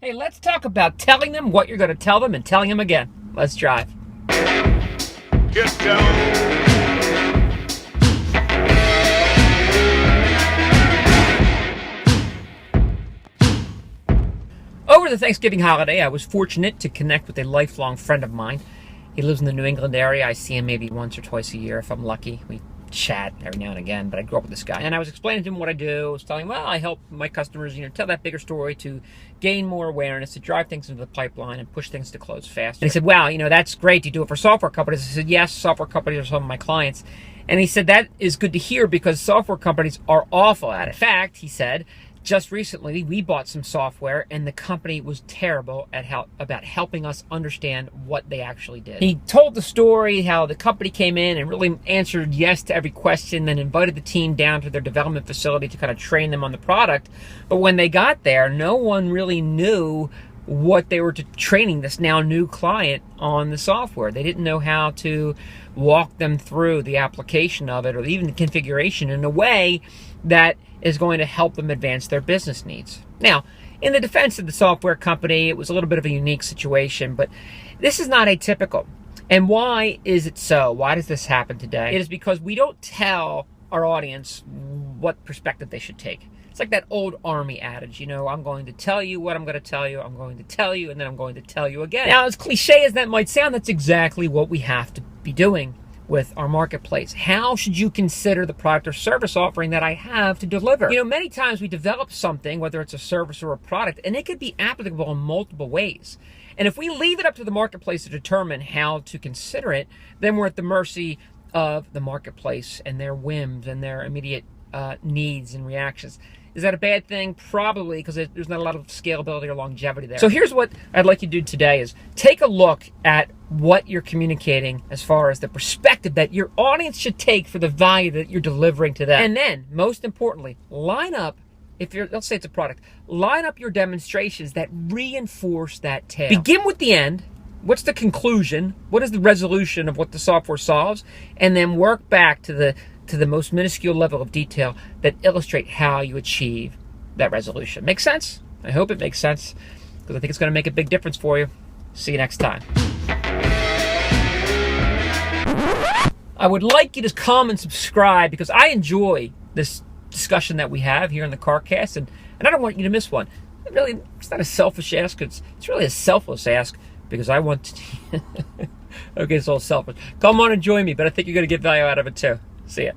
Hey, let's talk about telling them what you're going to tell them and telling them again. Let's drive. Get down. Over the Thanksgiving holiday, I was fortunate to connect with a lifelong friend of mine. He lives in the New England area. I see him maybe once or twice a year if I'm lucky. We chat every now and again, but I grew up with this guy. And I was explaining to him what I do. I was telling him, well, I help my customers, tell that bigger story to gain more awareness, to drive things into the pipeline and push things to close faster. And he said, wow, that's great. Do you do it for software companies? I said, yes, software companies are some of my clients. And he said, that is good to hear because software companies are awful at it. In fact, he said, just recently, we bought some software, and the company was terrible at about helping us understand what they actually did. He told the story how the company came in and really answered yes to every question, then invited the team down to their development facility to kind of train them on the product. But when they got there, no one really knew what they were training this now new client on the software. They didn't know how to walk them through the application of it or even the configuration in a way that is going to help them advance their business needs. Now, in the defense of the software company, it was a little bit of a unique situation, but this is not atypical. And why is it so? Why does this happen today? It is because we don't tell our audience what perspective they should take. It's like that old army adage, I'm going to tell you what I'm going to tell you, I'm going to tell you, and then I'm going to tell you again. Now, as cliche as that might sound, that's exactly what we have to be doing with our marketplace. How should you consider the product or service offering that I have to deliver? Many times we develop something, whether it's a service or a product, and it could be applicable in multiple ways. And if we leave it up to the marketplace to determine how to consider it, then we're at the mercy of the marketplace and their whims and their immediate needs and reactions. Is that a bad thing? Probably, because there's not a lot of scalability or longevity there. So here's what I'd like you to do today is take a look at what you're communicating as far as the perspective that your audience should take for the value that you're delivering to them. And then, most importantly, line up, let's say it's a product, line up your demonstrations that reinforce that tale. Begin with the end. What's the conclusion? What is the resolution of what the software solves? And then work back to the most minuscule level of detail that illustrate how you achieve that resolution. Make sense? I hope it makes sense because I think it's going to make a big difference for you. See you next time. I would like you to come and subscribe because I enjoy this discussion that we have here in the CarCast, and I don't want you to miss one. It's not a selfish ask. It's really a selfless ask because I want to... Okay, it's all selfish. Come on and join me, but I think you're going to get value out of it too. See ya.